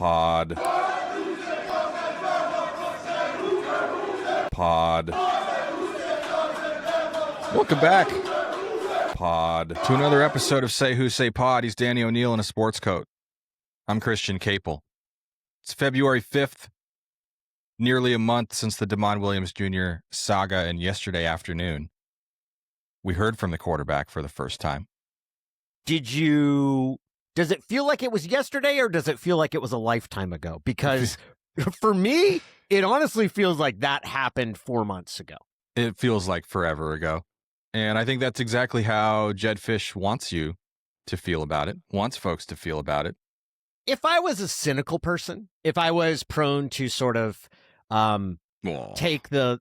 Pod. Welcome back, Pod, to another episode of Say Who Say Pod. He's Danny O'Neil in a sports coat. I'm Christian Caple. It's February 5th, nearly a month since the Demond Williams Jr. saga, and yesterday afternoon, we heard from the quarterback for the first time. Does it feel like it was yesterday, or does it feel like it was a lifetime ago? Because for me, it honestly feels like that happened 4 months ago. It feels like forever ago. And I think that's exactly how Jedd Fisch wants you to feel about it, wants folks to feel about it. If I was a cynical person, if I was prone to sort of take the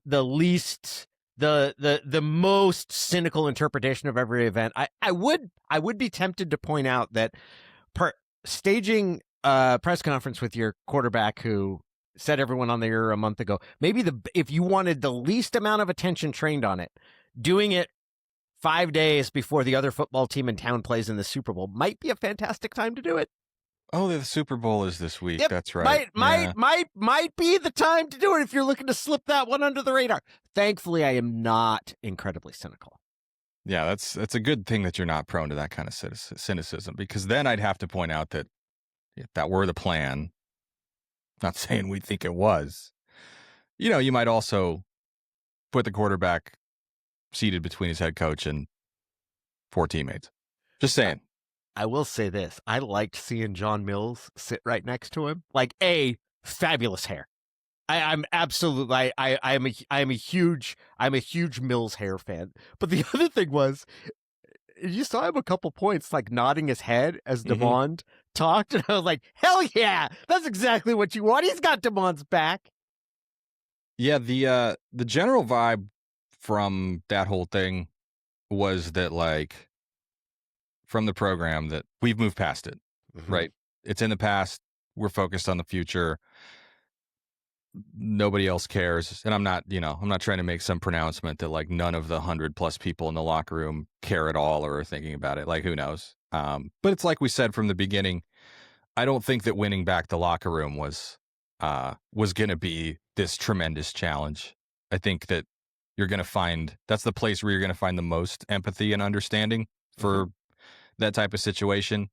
most cynical interpretation of every event, I would be tempted to point out that staging a press conference with your quarterback who set everyone on the ear a month ago, maybe if you wanted the least amount of attention trained on it, doing it 5 days before the other football team in town plays in the Super Bowl might be a fantastic time to do it. Oh, the Super Bowl is this week. Yep, that's right. Might be the time to do it if you're looking to slip that one under the radar. Thankfully, I am not incredibly cynical. Yeah, that's a good thing that you're not prone to that kind of cynicism, because then I'd have to point out that if that were the plan, not saying we think it was, you might also put the quarterback seated between his head coach and 4 teammates. Just saying. I will say this. I liked seeing John Mills sit right next to him. Like, fabulous hair. I'm absolutely, I'm a huge Mills hair fan. But the other thing was, you saw him a couple points, like nodding his head as Demond talked. And I was like, hell yeah, that's exactly what you want. He's got Demond's back. Yeah. The general vibe from that whole thing was that, like, from the program, that we've moved past it, right? It's in the past. We're focused on the future. Nobody else cares. And I'm not trying to make some pronouncement that, like, none of the 100+ people in the locker room care at all or are thinking about it. Like, who knows? But it's like we said from the beginning, I don't think that winning back the locker room was going to be this tremendous challenge. I think that you're going to find that's the place where you're going to find the most empathy and understanding for that type of situation.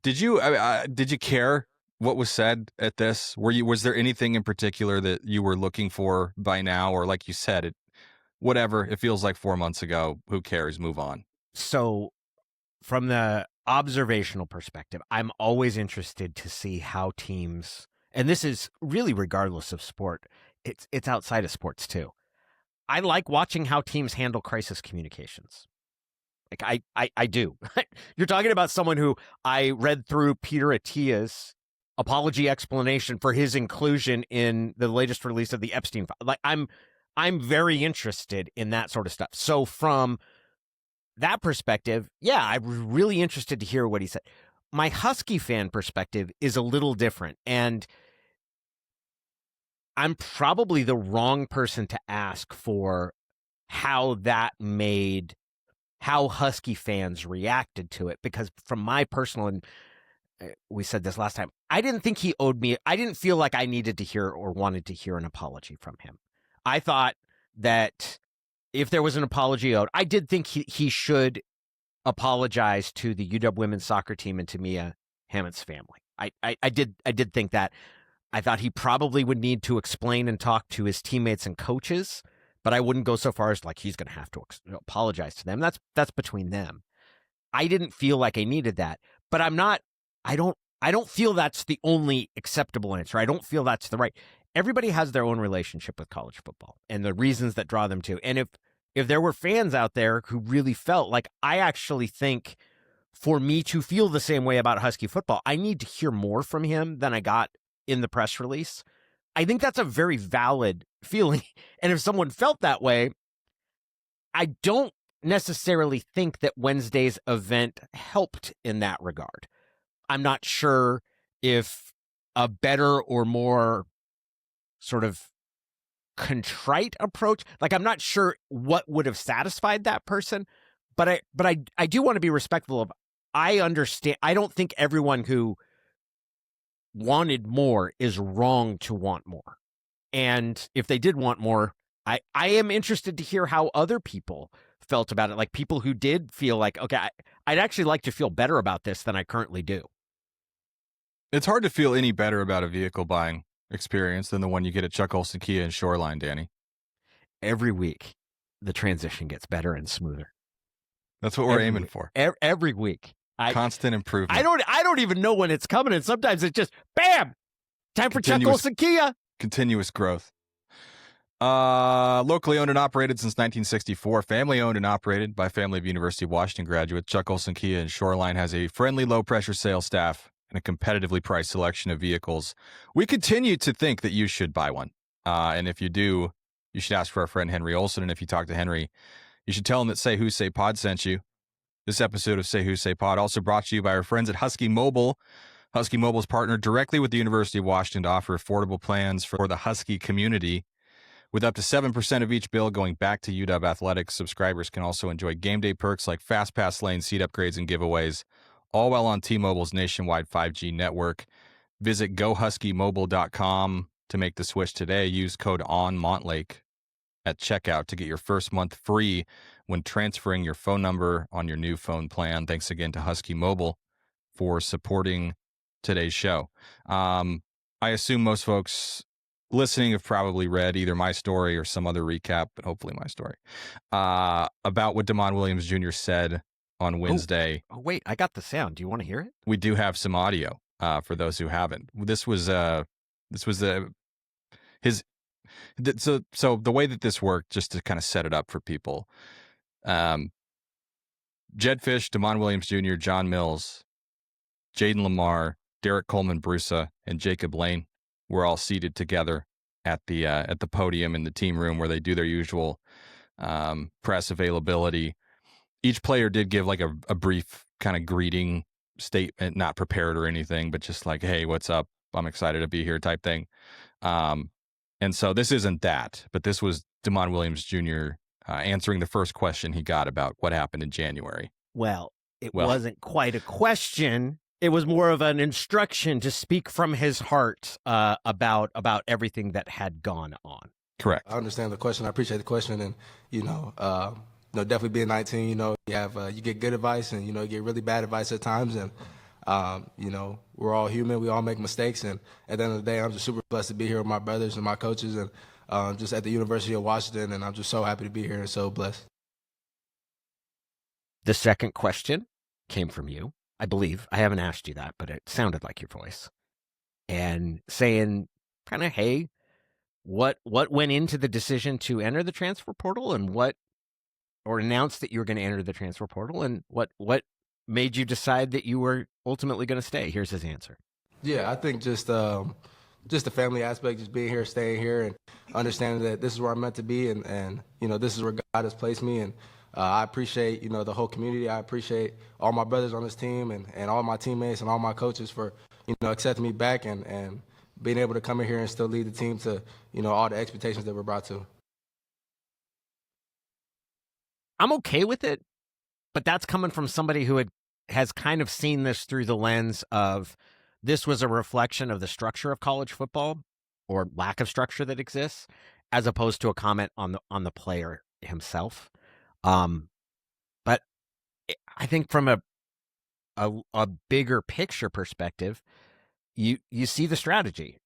Did you care what was said at this? Was there anything in particular that you were looking for by now, or like you said, it feels like 4 months ago. Who cares? Move on. So, from the observational perspective, I'm always interested to see how teams, and this is really regardless of sport. It's outside of sports too. I like watching how teams handle crisis communications. Like, I do. You're talking about someone who I read through Peter Attia's apology explanation for his inclusion in the latest release of the Epstein file. Like, I'm very interested in that sort of stuff. So from that perspective, yeah, I was really interested to hear what he said. My Husky fan perspective is a little different, and I'm probably the wrong person to ask for how Husky fans reacted to it, because from my personal, and we said this last time, I didn't think he owed me. I didn't feel like I needed to hear or wanted to hear an apology from him. I thought that if there was an apology owed, I did think he should apologize to the UW women's soccer team and to Mia Hammett's family. I did think that. I thought he probably would need to explain and talk to his teammates and coaches, but I wouldn't go so far as like he's going to have to apologize to them. That's between them. I didn't feel like I needed that, but I don't feel that's the only acceptable answer. I don't feel that's the right. Everybody has their own relationship with college football and the reasons that draw them to. And if there were fans out there who really felt like, I actually think for me to feel the same way about Husky football, I need to hear more from him than I got in the press release. I think that's a very valid feeling. And if someone felt that way, I don't necessarily think that Wednesday's event helped in that regard. I'm not sure if a better or more sort of contrite approach, like, I'm not sure what would have satisfied that person, but I do want to be respectful of, I understand. I don't think everyone who wanted more is wrong to want more. And if they did want more, I am interested to hear how other people felt about it. Like people who did feel like, okay, I'd actually like to feel better about this than I currently do. It's hard to feel any better about a vehicle buying experience than the one you get at Chuck Olson Kia in Shoreline, Danny. Every week, the transition gets better and smoother. That's what we're aiming for. Every week. Constant improvement. I don't even know when it's coming, and sometimes it's just, bam! Time for Chuck Olson Kia. Continuous growth. Locally owned and operated since 1964. Family owned and operated by family of University of Washington graduate. Chuck Olson Kia in Shoreline has a friendly, low-pressure sales staff and a competitively priced selection of vehicles. We continue to think that you should buy one. And if you do, you should ask for our friend Henry Olson. And if you talk to Henry, you should tell him that Say Who Say Pod sent you. This episode of Say Who Say Pod also brought to you by our friends at Husky Mobile. Husky Mobile is partnered directly with the University of Washington to offer affordable plans for the Husky community. With up to 7% of each bill going back to UW Athletics, subscribers can also enjoy game day perks like Fast Pass lane, seat upgrades, and giveaways, all while on T-Mobile's nationwide 5G network. Visit gohuskymobile.com to make the switch today. Use code ONMontlake at checkout to get your first month free when transferring your phone number on your new phone plan. Thanks again to Husky Mobile for supporting today's show. I assume most folks listening have probably read either my story or some other recap, but hopefully my story, about what Demond Williams Jr. said on Wednesday. Oh, wait, I got the sound. Do you want to hear it? We do have some audio for those who haven't. So the way that this worked, just to kind of set it up for people, Jedd Fisch, Demond Williams Jr., John Mills, Jaden Lamar, Derek Coleman-Brusa, and Jacob Lane were all seated together at the podium in the team room where they do their usual press availability. Each player did give like a brief kind of greeting statement, not prepared or anything, but just like, hey, what's up? I'm excited to be here type thing. And so this isn't that, but this was Demond Williams Jr. Answering the first question he got about what happened in January. Well, it wasn't quite a question. It was more of an instruction to speak from his heart about everything that had gone on. Correct. I understand the question. I appreciate the question, and definitely being 19, you get good advice, and you get really bad advice at times, and we're all human. We all make mistakes, and at the end of the day, I'm just super blessed to be here with my brothers and my coaches, and just at the University of Washington, and I'm just so happy to be here and so blessed. The second question came from you, I believe. I haven't asked you that, but it sounded like your voice. And saying kind of, hey, what went into the decision to enter the transfer portal, and or announce that you were going to enter the transfer portal, and what made you decide that you were ultimately going to stay? Here's his answer. Yeah, I think just the family aspect, just being here, staying here, and understanding that this is where I'm meant to be, and this is where God has placed me, and I appreciate the whole community. I appreciate all my brothers on this team, and all my teammates and all my coaches for accepting me back and being able to come in here and still lead the team to all the expectations that we're brought to. I'm okay with it, but that's coming from somebody who has kind of seen this through the lens of this was a reflection of the structure of college football, or lack of structure that exists, as opposed to a comment on the player himself. But I think from a bigger picture perspective, you see the strategy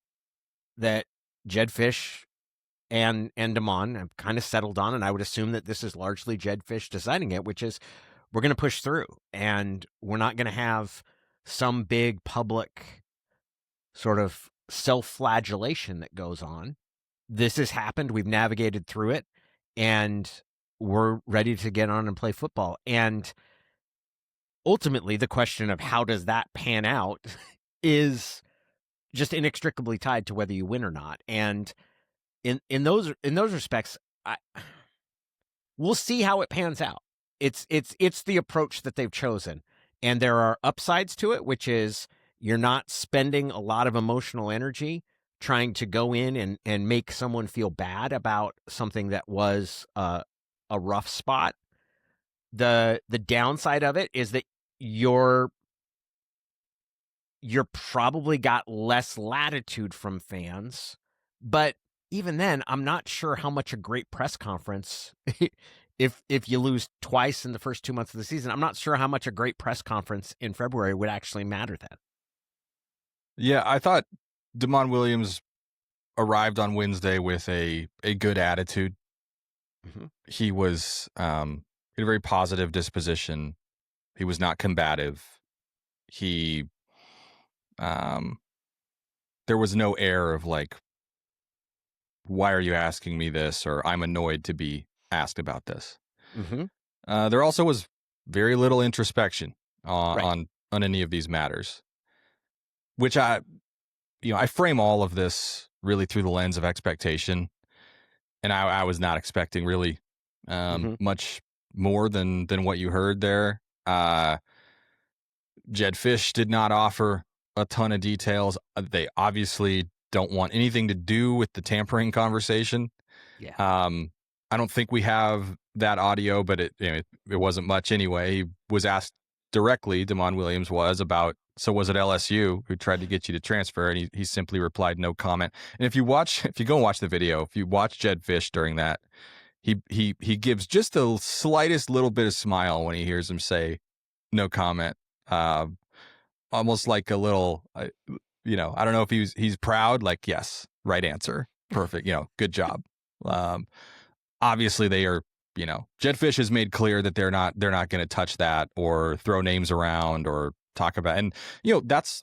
that Jedd Fisch and Demond have kind of settled on, and I would assume that this is largely Jedd Fisch deciding it, which is we're going to push through, and we're not going to have some big public sort of self-flagellation that goes on. This has happened. We've navigated through it, and we're ready to get on and play football. And ultimately, the question of how does that pan out is just inextricably tied to whether you win or not. And in those respects, we'll see how it pans out. It's the approach that they've chosen, and there are upsides to it, which is you're not spending a lot of emotional energy trying to go in and make someone feel bad about something that was a rough spot. The downside of it is that you're you're probably got less latitude from fans. But even then, I'm not sure how much a great press conference, if you lose twice in the first 2 months of the season, I'm not sure how much a great press conference in February would actually matter then. Yeah, I thought Damon Williams arrived on Wednesday with a good attitude. Mm-hmm. He was in a very positive disposition. He was not combative. He there was no air of like, why are you asking me this? Or I'm annoyed to be asked about this. Mm-hmm. There also was very little introspection Right. on any of these matters, which I frame all of this really through the lens of expectation. And I was not expecting really much more than what you heard there. Jedd Fisch did not offer a ton of details. They obviously don't want anything to do with the tampering conversation. Yeah. I don't think we have that audio, but it wasn't much anyway. He was asked directly, Damon Williams was, about, so was it LSU who tried to get you to transfer? And he simply replied, no comment. And if you go and watch the video, if you watch Jedd Fisch during that, he gives just the slightest little bit of smile when he hears him say no comment. Almost like a little, I don't know if he's proud, like, yes, right answer. Perfect. Good job. Obviously they are, Jedd Fisch has made clear that they're not going to touch that or throw names around or talk about, and that's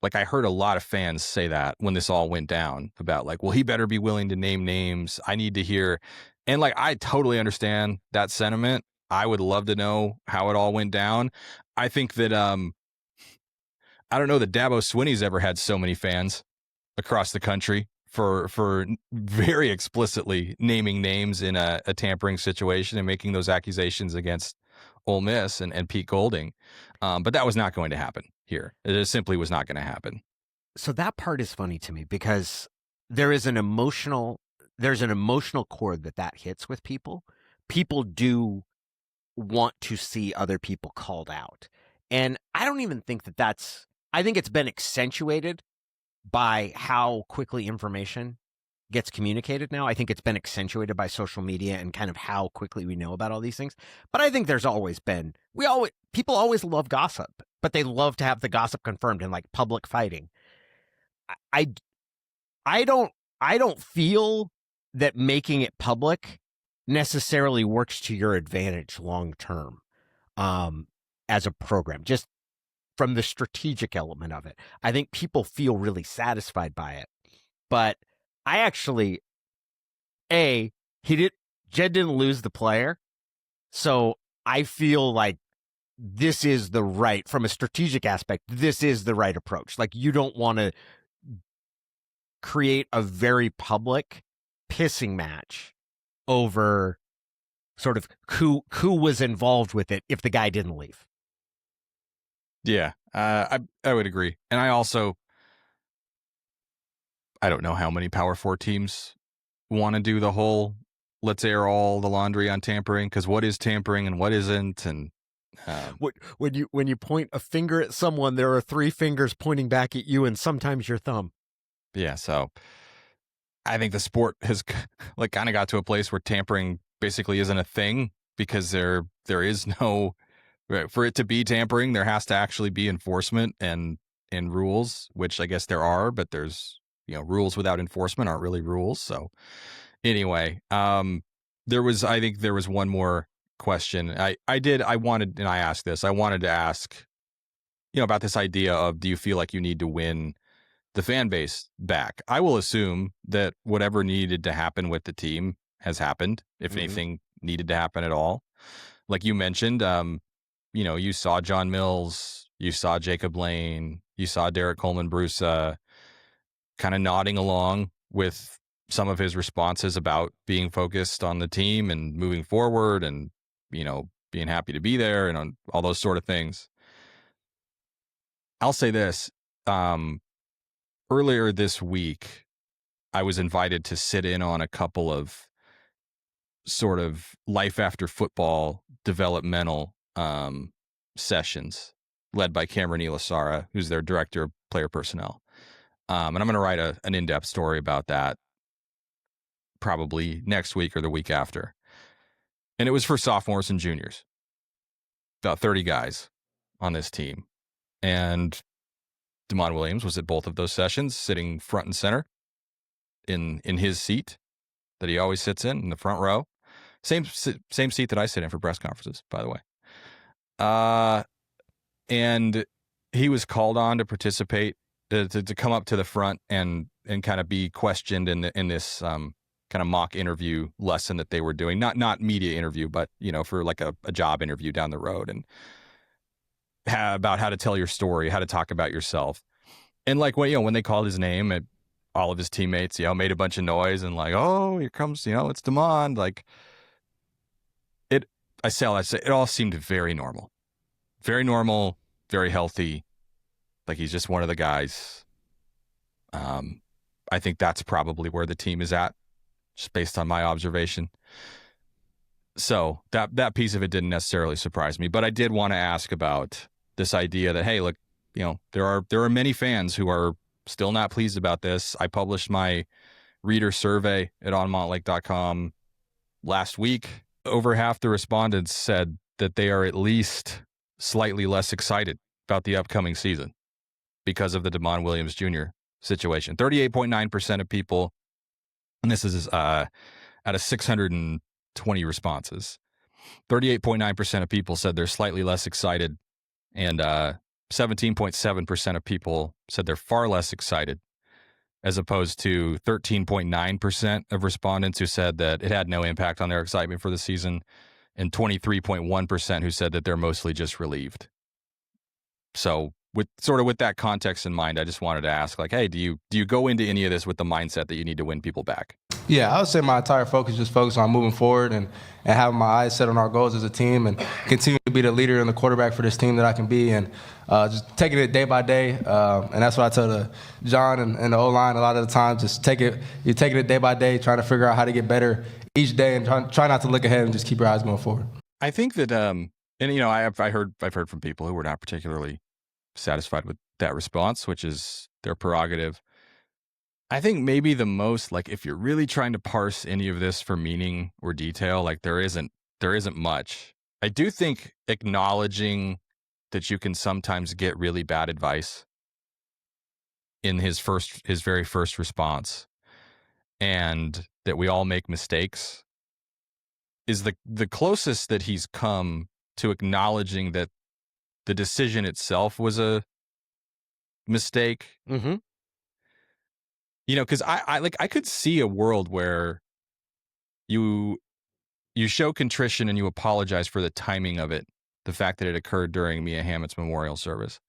like, I heard a lot of fans say that when this all went down about like, well, he better be willing to name names. I need to hear. And like, I totally understand that sentiment. I would love to know how it all went down. I think that, I don't know that Dabo Swinney's ever had so many fans across the country for very explicitly naming names in a tampering situation and making those accusations against Ole Miss and Pete Golding. But that was not going to happen here. It just simply was not going to happen. So that part is funny to me because there's an emotional chord that hits with people. People do want to see other people called out. And I don't even think I think it's been accentuated by how quickly information gets communicated now. I think it's been accentuated by social media and kind of how quickly we know about all these things. But I think there's always been, people always love gossip, but they love to have the gossip confirmed in like public fighting. I don't feel that making it public necessarily works to your advantage long term as a program, just from the strategic element of it. I think people feel really satisfied by it. But I actually, Jedd didn't lose the player. So I feel like this is from a strategic aspect, this is the right approach. Like, you don't want to create a very public pissing match over sort of who was involved with it if the guy didn't leave. Yeah, I would agree. And I don't know how many Power 4 teams want to do the whole let's air all the laundry on tampering, because what is tampering and what isn't. And when you point a finger at someone, there are 3 fingers pointing back at you and sometimes your thumb. Yeah, so I think the sport has like kind of got to a place where tampering basically isn't a thing, because there is no, for it to be tampering, there has to actually be enforcement and rules, which I guess there are, but there's, rules without enforcement aren't really rules. So anyway, I think there was one more question. I wanted to ask, about this idea of, do you feel like you need to win the fan base back? I will assume that whatever needed to happen with the team has happened, if anything needed to happen at all. Like you mentioned, you saw John Mills, you saw Jacob Lane, you saw Derek Coleman-Brusa kind of nodding along with some of his responses about being focused on the team and moving forward and, being happy to be there and on all those sort of things. I'll say this, earlier this week, I was invited to sit in on a couple of sort of life after football developmental sessions led by Cameron Ilasara, who's their director of player personnel. And I'm going to write an in-depth story about that probably next week or the week after. And it was for sophomores and juniors, about 30 guys on this team. And Demond Williams was at both of those sessions, sitting front and center in his seat that he always sits in the front row. Same seat that I sit in for press conferences, by the way. And he was called on to participate, to come up to the front and kind of be questioned in this kind of mock interview lesson that they were doing. Not media interview, but, for like a job interview down the road, and about how to tell your story, how to talk about yourself. And like, when they called his name, all of his teammates, made a bunch of noise and like, oh, here comes, it's Demond. Like, I say it all seemed very normal, very healthy. Like, he's just one of the guys. I think that's probably where the team is at, just based on my observation. So that piece of it didn't necessarily surprise me, but I did want to ask about this idea that, hey, look, there are many fans who are still not pleased about this. I published my reader survey at onmontlake.com last week. Over half the respondents said that they are at least slightly less excited about the upcoming season because of the Demond Williams Jr. situation. 38.9% of people, and this is out of 620 responses, 38.9% of people said they're slightly less excited, and 17.7% of people said they're far less excited, as opposed to 13.9% of respondents who said that it had no impact on their excitement for the season, and 23.1% who said that they're mostly just relieved. So with that context in mind, I just wanted to ask, like, hey, do you go into any of this with the mindset that you need to win people back? Yeah, I would say my entire focus just focused on moving forward and having my eyes set on our goals as a team and continue to be the leader and the quarterback for this team that I can be, and just taking it day by day. And that's what I tell John and the O-line a lot of the time. Just you're taking it day by day, trying to figure out how to get better each day, and try not to look ahead and just keep your eyes going forward. I think that, I've heard from people who were not particularly satisfied with that response, which is their prerogative. I think maybe the most, like, if you're really trying to parse any of this for meaning or detail, like, there isn't much. I do think acknowledging that you can sometimes get really bad advice in his very first response, and that we all make mistakes, is the closest that he's come to acknowledging that the decision itself was a mistake. Mm-hmm. Because I could see a world where you show contrition and you apologize for the timing of it, the fact that it occurred during Mia Hammett's memorial service,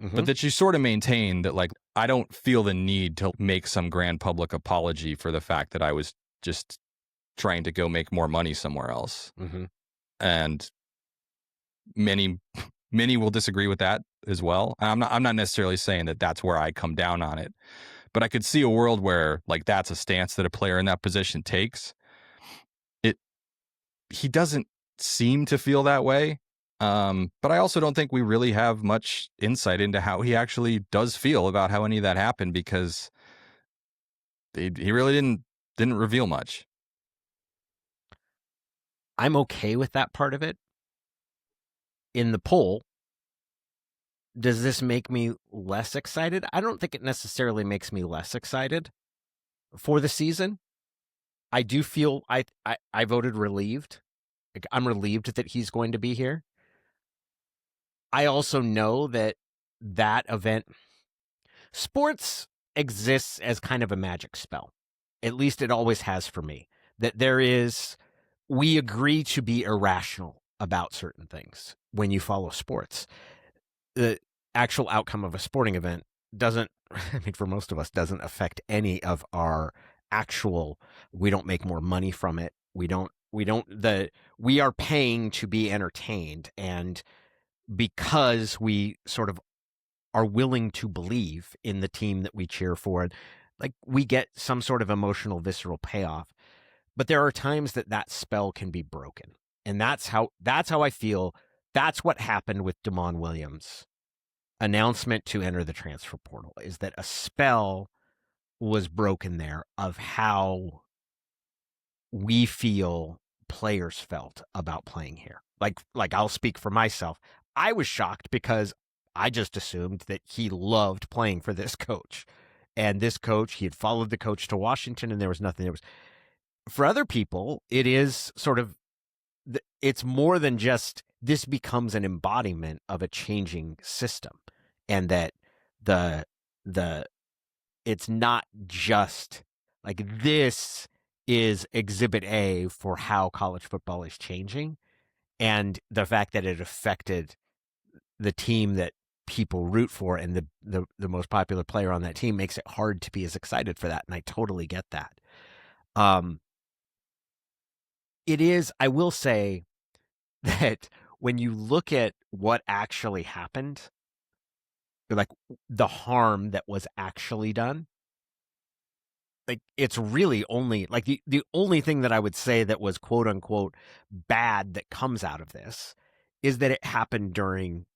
but that you sort of maintain that, like, I don't feel the need to make some grand public apology for the fact that I was just trying to go make more money somewhere else. Mm-hmm. And many will disagree with that as well. I'm not necessarily saying that that's where I come down on it. But I could see a world where, like, that's a stance that a player in that position takes. He doesn't seem to feel that way. But I also don't think we really have much insight into how he actually does feel about how any of that happened, because he really didn't reveal much. I'm okay with that part of it. In the poll, does this make me less excited? I don't think it necessarily makes me less excited for the season. I do feel I voted relieved. Like, I'm relieved that he's going to be here. I also know that event, sports exists as kind of a magic spell. At least it always has for me. That we agree to be irrational about certain things when you follow sports. The actual outcome of a sporting event doesn't, I mean, for most of us, doesn't affect any of our actual, we don't make more money from it. We are paying to be entertained. And because we sort of are willing to believe in the team that we cheer for, like, we get some sort of emotional, visceral payoff. But there are times that spell can be broken. And that's how I feel. That's what happened with Demond Williams announcement to enter the transfer portal is that a spell was broken there of how we feel players felt about playing here. Like I'll speak for myself. I was shocked because I just assumed that he loved playing for this coach. And this coach, he had followed the coach to Washington, and there was nothing. There was, for other people, it is sort of, it's more than just, this becomes an embodiment of a changing system. And that it's not just like, this is exhibit A for how college football is changing. And the fact that it affected the team that people root for and the most popular player on that team makes it hard to be as excited for that. And I totally get that. It is, I will say that when you look at what actually happened, like the harm that was actually done, like it's really only like the only thing that I would say that was quote unquote bad that comes out of this is that it happened during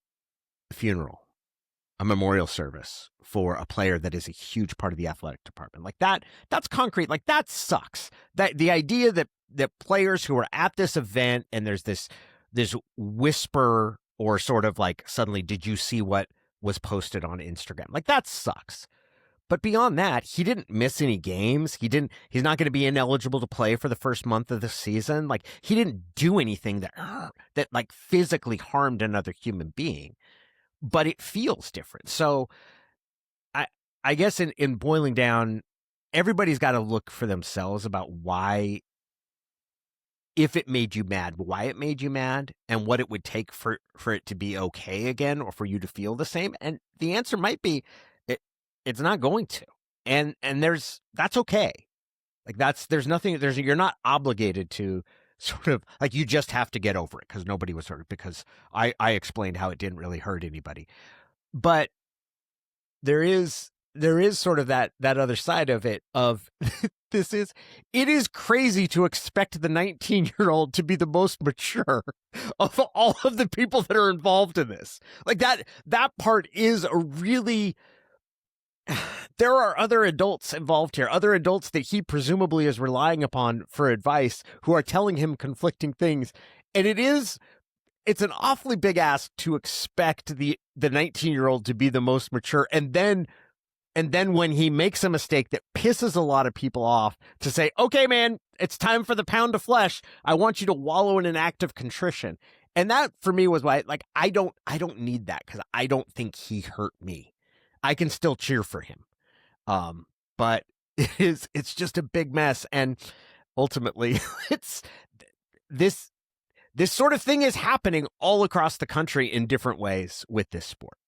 a funeral, a memorial service for a player that is a huge part of the athletic department. Like that's concrete. Like that sucks. That the idea that players who are at this event and there's this whisper or sort of like suddenly, did you see what was posted on Instagram? Like that sucks. But beyond that, he didn't miss any games. He's not going to be ineligible to play for the first month of the season. Like he didn't do anything that like physically harmed another human being, but it feels different. So I guess in boiling down, everybody's got to look for themselves about why, if it made you mad, why it made you mad, and what it would take for it to be okay again, or for you to feel the same. And the answer might be, it's not going to. And that's okay. Like you're not obligated to sort of like, you just have to get over it because nobody was hurt, because I explained how it didn't really hurt anybody. But there is sort of that other side of it of it is crazy to expect the 19-year-old to be the most mature of all of the people that are involved in this. Like that part is a really, there are other adults involved here, other adults that he presumably is relying upon for advice, who are telling him conflicting things. And it's an awfully big ask to expect the 19-year-old to be the most mature. And then when he makes a mistake that pisses a lot of people off, to say, okay, man, it's time for the pound of flesh. I want you to wallow in an act of contrition. And that for me was why, like, I don't need that, because I don't think he hurt me. I can still cheer for him. But it's just a big mess. And ultimately it's this sort of thing is happening all across the country in different ways with this sport.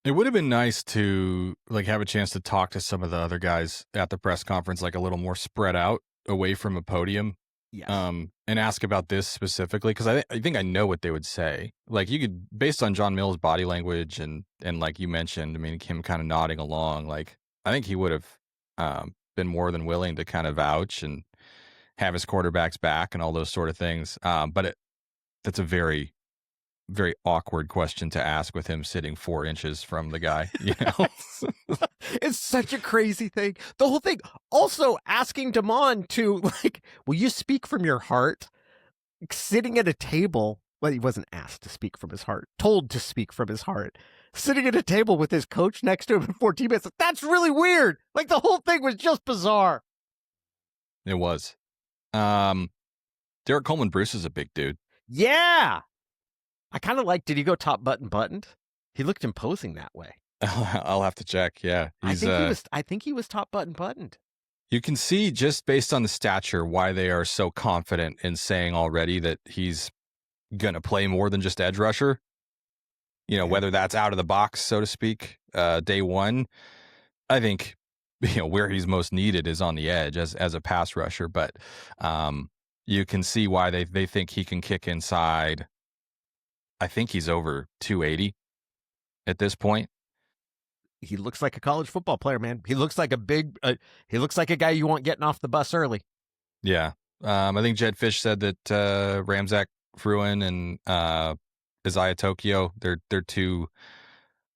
It would have been nice to like have a chance to talk to some of the other guys at the press conference, like a little more spread out away from a podium. Yes. And ask about this specifically, because I think I know what they would say. Like, you could, based on John Mills' body language and like you mentioned, I mean, him kind of nodding along, like, I think he would have been more than willing to kind of vouch and have his quarterbacks back and all those sort of things. But that's a very, very awkward question to ask with him sitting 4 inches from the guy, you know? It's such a crazy thing. The whole thing. Also asking Deont to, like, will you speak from your heart? Sitting at a table. Well, he wasn't asked to speak from his heart. Told to speak from his heart. Sitting at a table with his coach next to him in 14 minutes. That's really weird. Like, the whole thing was just bizarre. It was. Derek Coleman Bruce is a big dude. Yeah. I kind of like, did he go top buttoned? He looked imposing that way. I'll have to check. Yeah. I think he was top buttoned. You can see just based on the stature why they are so confident in saying already that he's going to play more than just edge rusher. You know, whether that's out of the box, so to speak, day one. I think, you know, where he's most needed is on the edge as a pass rusher. But you can see why they think he can kick inside. I think he's over 280 at this point. He looks like a college football player, man. He looks like he looks like a guy you want getting off the bus early. Yeah. I think Jedd Fisch said that Ramzak Fruin and Isaiah Tokyo. Their two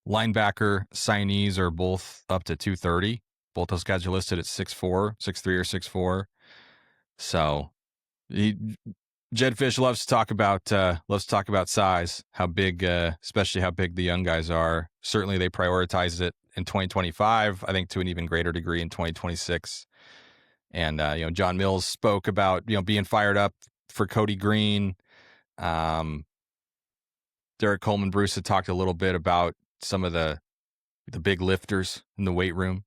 linebacker signees are both up to 230. Both those guys are listed at 6'4", 6'3", or 6'4". So Jedd Fisch loves to talk about size, how big, especially how big the young guys are. Certainly, they prioritize it in 2025. I think to an even greater degree in 2026. And John Mills spoke about being fired up for Cody Green. Derek Coleman Bruce had talked a little bit about some of the big lifters in the weight room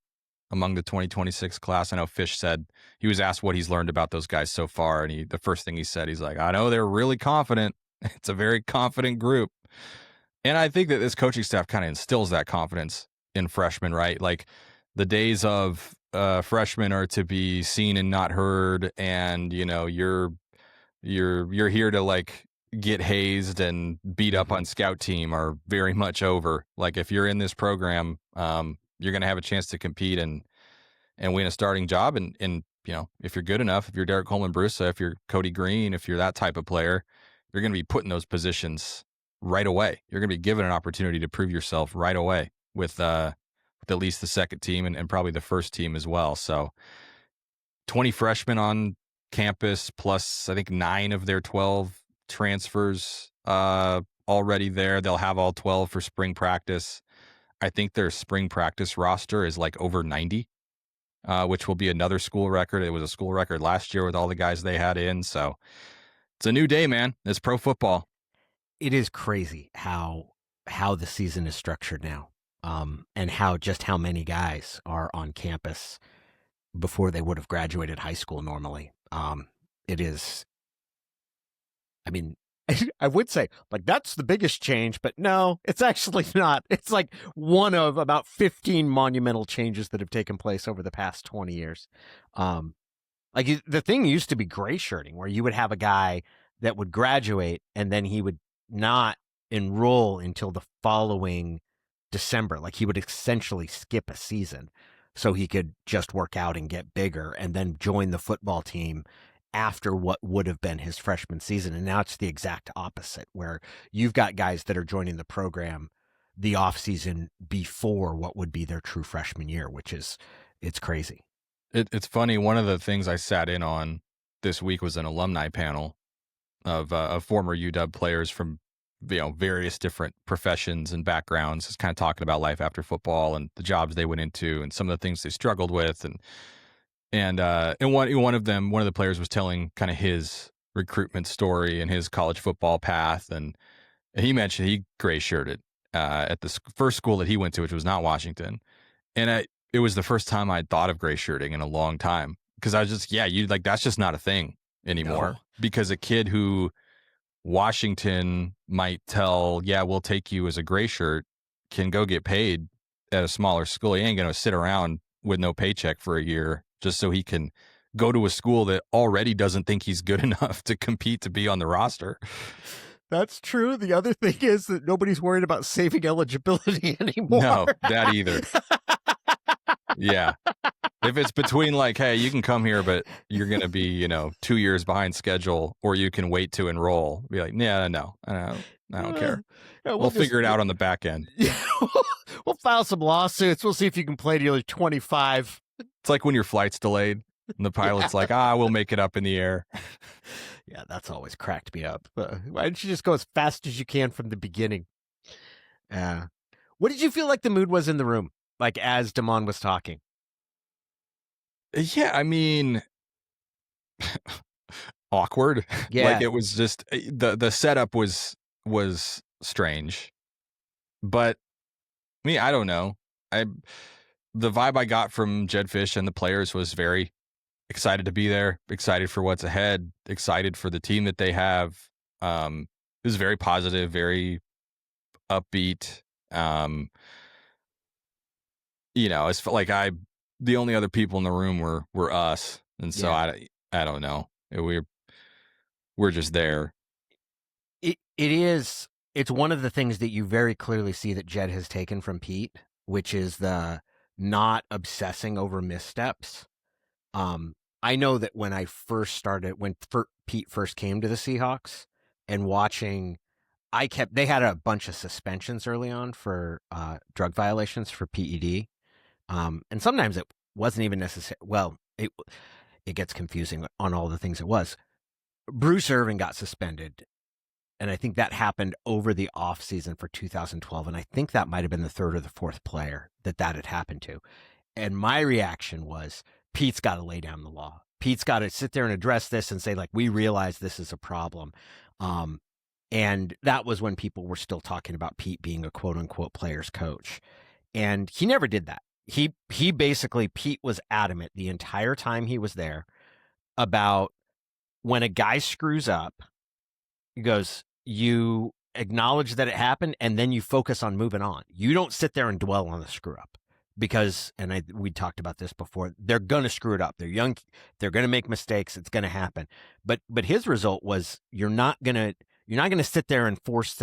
among the 2026 class. I know Fisch said he was asked what he's learned about those guys so far, and the first thing he said, he's like, I know they're really confident. It's a very confident group. And I think that this coaching staff kind of instills that confidence in freshmen, right? Like the days of freshmen are to be seen and not heard, and you're here to like get hazed and beat up on scout team are very much over. Like if you're in this program, you're going to have a chance to compete and win a starting job. And if you're good enough, if you're Derek Coleman Brusa, if you're Cody Green, if you're that type of player, you're going to be put in those positions right away. You're going to be given an opportunity to prove yourself right away with at least the second team and probably the first team as well. So 20 freshmen on campus, plus I think 9 of their 12 transfers already there. They'll have all 12 for spring practice. I think their spring practice roster is like over 90, which will be another school record. It was a school record last year with all the guys they had in. So it's a new day, man. It's pro football. It is crazy how the season is structured now, and how many guys are on campus before they would have graduated high school normally. It is, I mean, I would say like that's the biggest change, but no, it's actually not. It's like one of about 15 monumental changes that have taken place over the past 20 years. Like the thing used to be gray shirting, where you would have a guy that would graduate and then he would not enroll until the following December. Like he would essentially skip a season so he could just work out and get bigger and then join the football team after what would have been his freshman season. And now it's the exact opposite, where you've got guys that are joining the program the off season before what would be their true freshman year, it's crazy. It's funny. One of the things I sat in on this week was an alumni panel of former UW players from various different professions and backgrounds, just kind of talking about life after football and the jobs they went into and some of the things they struggled with. And one of the players was telling kind of his recruitment story and his college football path. And he mentioned he gray shirted at the first school that he went to, which was not Washington. And it was the first time I'd thought of gray shirting in a long time, because I was just, that's just not a thing anymore. No. Because a kid who Washington might tell, we'll take you as a gray shirt, can go get paid at a smaller school. He ain't going to sit around with no paycheck for a year just so he can go to a school that already doesn't think he's good enough to compete to be on the roster. That's true. The other thing is that nobody's worried about saving eligibility anymore. No, that either. Yeah. If it's between like, hey, you can come here, but you're going to be, 2 years behind schedule, or you can wait to enroll. Be like, no, I don't care. Yeah, we'll figure it out on the back end. Yeah, we'll file some lawsuits. We'll see if you can play till you're 25. It's like when your flight's delayed and the pilot's like, we'll make it up in the air. Yeah, that's always cracked me up. Why don't you just go as fast as you can from the beginning? What did you feel like the mood was in the room, like as Damon was talking? Yeah, I mean, awkward. Yeah. Like it was just the setup was strange. But I don't know. The vibe I got from Jedd Fisch and the players was very excited to be there, excited for what's ahead, excited for the team that they have. It was very positive, very upbeat. It's like the only other people in the room were us, and so I don't know. We're just there. It's one of the things that you very clearly see that Jedd has taken from Pete, which is the not obsessing over missteps. I know that when Pete first came to the Seahawks and watching they had a bunch of suspensions early on for drug violations for PED. And sometimes it wasn't even necessary. Well, it gets confusing on all the things it was. Bruce Irvin got suspended, and I think that happened over the off season for 2012. And I think that might have been the third or the fourth player that had happened to. And my reaction was, Pete's got to lay down the law. Pete's got to sit there and address this and say, like, we realize this is a problem. And that was when people were still talking about Pete being a quote unquote player's coach. And he never did that. He basically, Pete was adamant the entire time he was there about when a guy screws up, he goes, you acknowledge that it happened and then you focus on moving on. You don't sit there and dwell on the screw up because, and we talked about this before, they're going to screw it up. They're young. They're going to make mistakes. It's going to happen. But his result was you're not going to sit there and force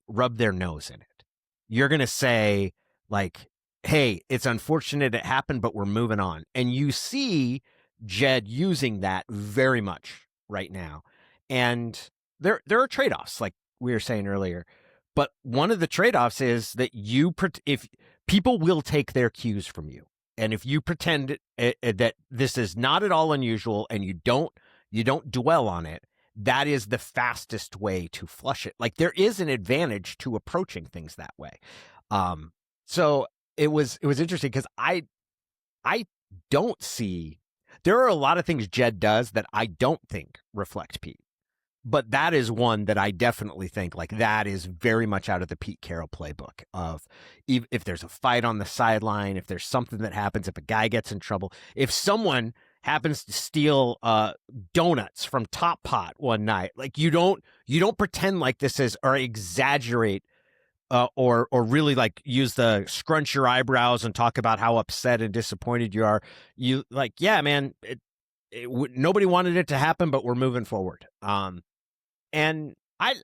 rub their nose in it. You're going to say like, hey, it's unfortunate it happened, but we're moving on. And you see Jedd using that very much right now. And there are trade-offs, like we were saying earlier. But one of the trade-offs is that if people will take their cues from you, and if you pretend that this is not at all unusual and you don't dwell on it, that is the fastest way to flush it. Like there is an advantage to approaching things that way. So it was interesting because I don't see, there are a lot of things Jedd does that I don't think reflect Pete. But that is one that I definitely think like that is very much out of the Pete Carroll playbook of if there's a fight on the sideline, if there's something that happens, if a guy gets in trouble, if someone happens to steal donuts from Top Pot one night, like you don't pretend like this is or exaggerate or really like use the scrunch your eyebrows and talk about how upset and disappointed you are. You like, yeah, man, nobody wanted it to happen, but we're moving forward. And I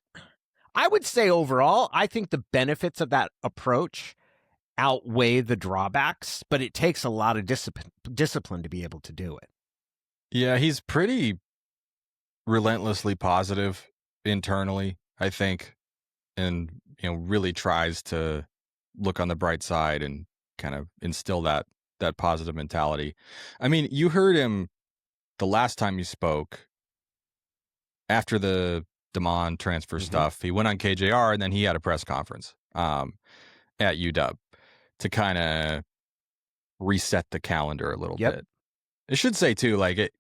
would say overall, I think the benefits of that approach outweigh the drawbacks, but it takes a lot of discipline to be able to do it. Yeah, he's pretty relentlessly positive internally, I think, and really tries to look on the bright side and kind of instill that positive mentality. I mean, you heard him the last time you spoke after the Demond transfer stuff. He went on KJR and then he had a press conference at UW to kind of reset the calendar a little bit. I should say too, like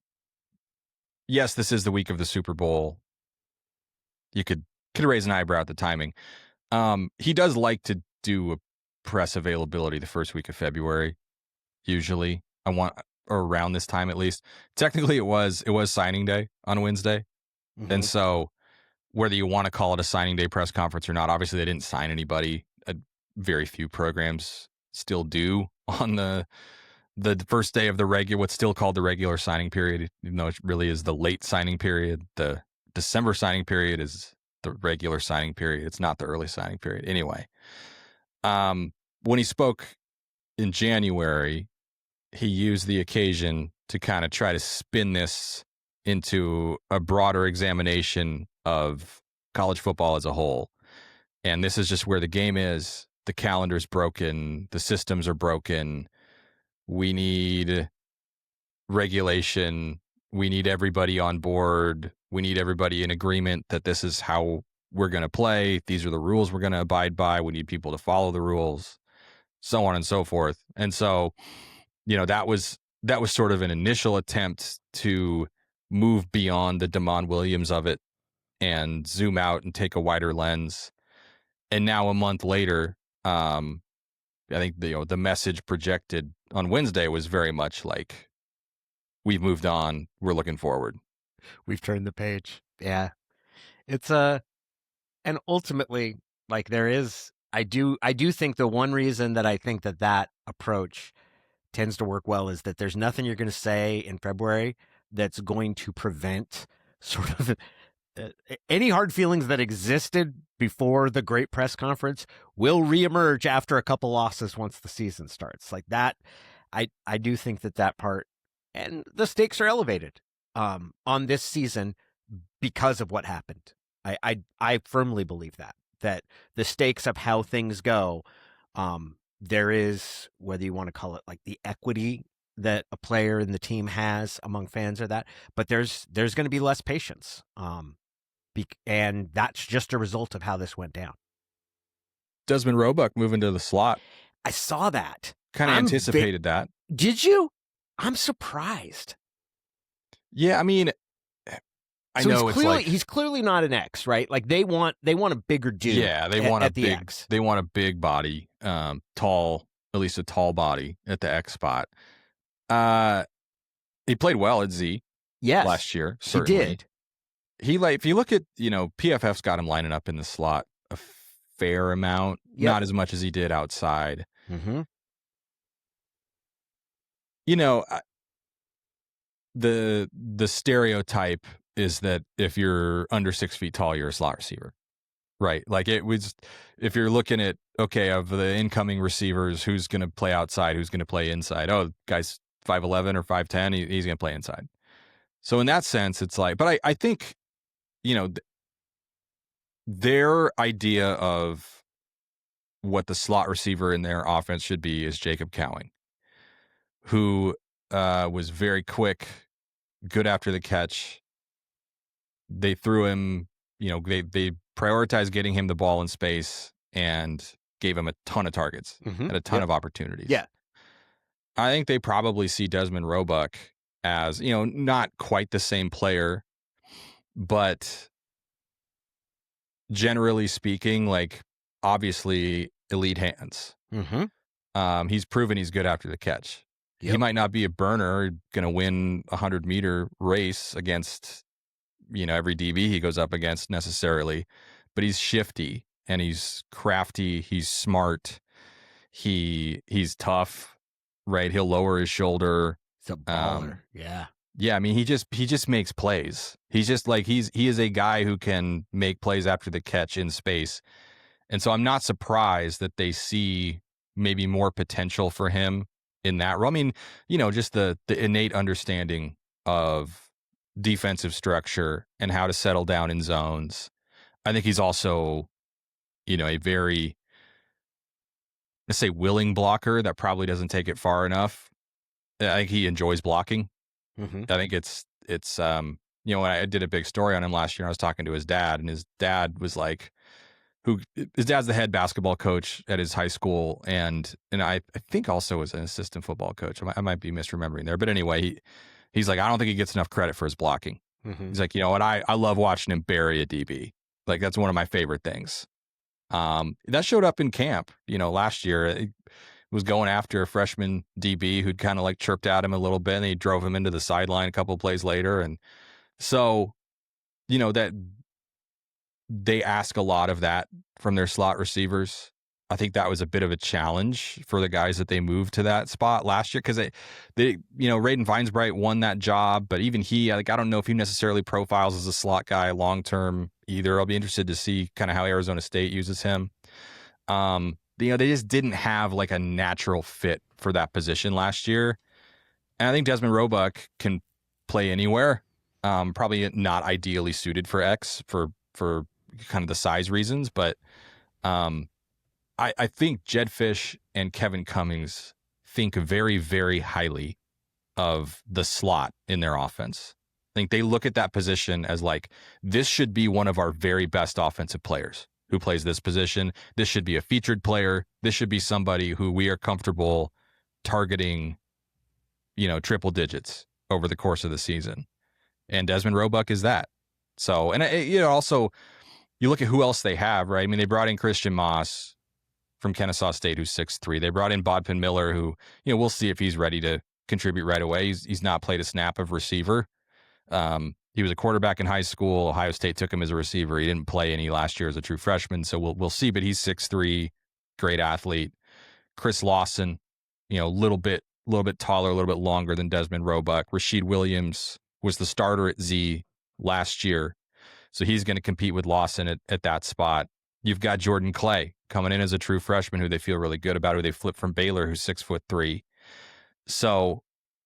yes, this is the week of the Super Bowl. You could raise an eyebrow at the timing. He does like to do a press availability the first week of February, usually. Or around this time at least. Technically, it was signing day on Wednesday, and so whether you want to call it a signing day press conference or not, obviously they didn't sign anybody. Very few programs still do on the first day of what's still called the regular signing period, even though it really is the late signing period. The December signing period is the regular signing period. It's not the early signing period. Anyway, when he spoke in January, he used the occasion to kind of try to spin this into a broader examination of college football as a whole. And this is just where the game is. The calendar's broken. The systems are broken. We need regulation. We need everybody on board. We need everybody in agreement that this is how we're going to play. These are the rules we're going to abide by. We need people to follow the rules, so on and so forth. And so, that was sort of an initial attempt to move beyond the Demond Williams of it and zoom out and take a wider lens. And now a month later, I think the message projected on Wednesday was very much like, we've moved on. We're looking forward. We've turned the page. Yeah. It's and ultimately, like there is, I do think the one reason that I think that approach tends to work well is that there's nothing you're going to say in February that's going to prevent sort of any hard feelings that existed before the great press conference will reemerge after a couple losses once the season starts. Like that, I do think that part, and the stakes are elevated on this season because of what happened. I firmly believe that the stakes of how things go, there is, whether you want to call it like the equity that a player in the team has among fans or that, but there's going to be less patience. And that's just a result of how this went down. Desmond Roebuck moving to the slot. I saw that. Kind of anticipated that. Did you? I'm surprised. Yeah, I mean, I know he's clearly not an X, right? Like they want a bigger dude. Yeah, they want a big X. They want a big body, tall, at least a tall body at the X spot. He played well at Z. Yes, last year. Certainly. He did. If you look at, PFF's got him lining up in the slot a fair amount, not as much as he did outside. Mm-hmm. The stereotype is that if you're under 6 feet tall, you're a slot receiver, right? Like if you're looking at, okay, of the incoming receivers, who's going to play outside, who's going to play inside? Oh, guy's 5'11" or 5'10", he's going to play inside. So in that sense, it's like, but I think, their idea of what the slot receiver in their offense should be is Jacob Cowing, who was very quick, good after the catch. They threw him, they prioritized getting him the ball in space and gave him a ton of targets and a ton of opportunities. Yeah. I think they probably see Desmond Roebuck as, not quite the same player, but generally speaking, like obviously elite hands. Mm-hmm. He's proven he's good after the catch. Yep. He might not be a burner, going to win a 100-meter race against, every DB he goes up against necessarily, but he's shifty and he's crafty. He's smart. He's tough, right? He'll lower his shoulder. He's a baller. Yeah. Yeah, I mean, he just makes plays. He's just like he is a guy who can make plays after the catch in space. And so I'm not surprised that they see maybe more potential for him in that role. I mean, just the innate understanding of defensive structure and how to settle down in zones. I think he's also, a very, let's say, willing blocker that probably doesn't take it far enough. I think he enjoys blocking. Mm-hmm. I think it's when I did a big story on him last year, I was talking to his dad, and his dad was like, his dad's the head basketball coach at his high school, and I think also was an assistant football coach. I might be misremembering there, but anyway, he's like, I don't think he gets enough credit for his blocking. Mm-hmm. He's like, what, I love watching him bury a DB. Like that's one of my favorite things. That showed up in camp, last year. It was going after a freshman DB who'd kind of like chirped at him a little bit, and he drove him into the sideline a couple of plays later. And so, that they ask a lot of that from their slot receivers. I think that was a bit of a challenge for the guys that they moved to that spot last year, because they Raiden Feinsbright won that job, but even he, I don't know if he necessarily profiles as a slot guy long term either. I'll be interested to see kind of how Arizona State uses him. They just didn't have like a natural fit for that position last year. And I think Desmond Roebuck can play anywhere. Probably not ideally suited for X for kind of the size reasons, but I think Jedd Fisch and Kevin Cummings think very, very highly of the slot in their offense. I think they look at that position as like, this should be one of our very best offensive players who plays this position. This should be a featured player. This should be somebody who we are comfortable targeting, triple digits over the course of the season. And Desmond Roebuck is that. So, and also you look at who else they have, right? I mean, they brought in Christian Moss from Kennesaw State, who's 6'3". They brought in Bodpin Miller, who, we'll see if he's ready to contribute right away. He's not played a snap of receiver. He was a quarterback in high school. Ohio State took him as a receiver. He didn't play any last year as a true freshman, so we'll see. But he's 6'3", great athlete. Chris Lawson, a little bit taller, a little bit longer than Desmond Roebuck. Rasheed Williams was the starter at Z last year, so he's going to compete with Lawson at that spot. You've got Jordan Clay coming in as a true freshman, who they feel really good about, who they flipped from Baylor, who's 6'3". So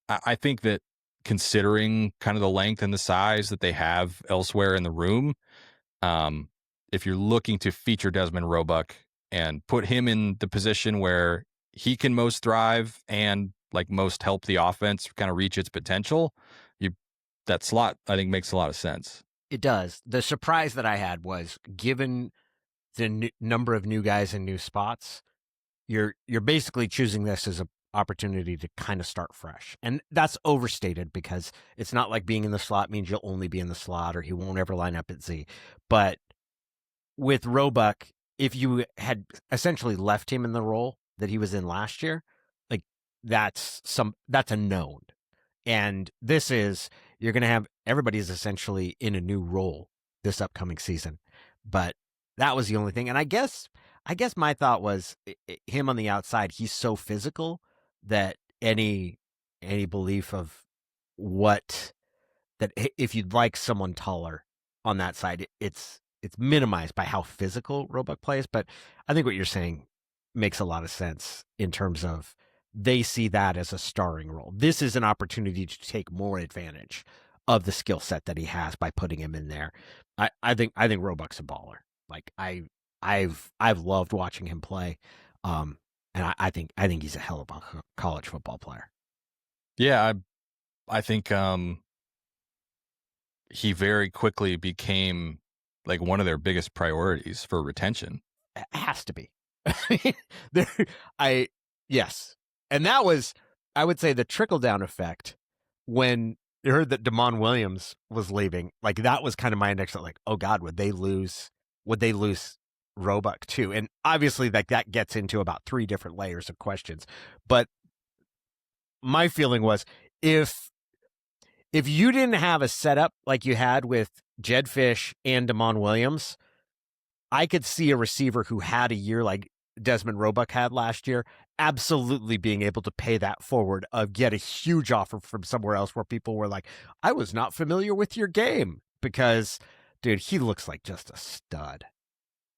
I think that, considering kind of the length and the size that they have elsewhere in the room, If you're looking to feature Desmond Roebuck and put him in the position where he can most thrive and like most help the offense kind of reach its potential, that slot I think makes a lot of sense. It does. The surprise that I had was, given the number of new guys in new spots, you're basically choosing this as an opportunity to kind of start fresh. And that's overstated, because it's not like being in the slot means you'll only be in the slot or he won't ever line up at Z. But with Roebuck, if you had essentially left him in the role that he was in last year, like that's a known. And this is, you're going to have, everybody's essentially in a new role this upcoming season. But that was the only thing. And I guess my thought was, him on the outside, he's so physical that any belief of that if you'd like someone taller on that side, it's minimized by how physical Roebuck plays. But I think what you're saying makes a lot of sense in terms of, they see that as a starring role. This is an opportunity to take more advantage of the skill set that he has by putting him in there. I think Roebuck's a baller. Like I've loved watching him play, and I think he's a hell of a college football player. Yeah, I think he very quickly became like one of their biggest priorities for retention. It has to be. Yes. And that was, I would say, the trickle-down effect when you heard that Damon Williams was leaving. Like, that was kind of my index, like, oh God, would they lose Roebuck too? And obviously, like, that gets into about 3 different layers of questions. But my feeling was, if you didn't have a setup like you had with Jedd Fisch and Damon Williams, I could see a receiver who had a year like Desmond Roebuck had last year absolutely being able to pay that forward, of get a huge offer from somewhere else where people were like, I was not familiar with your game, because dude, he looks like just a stud.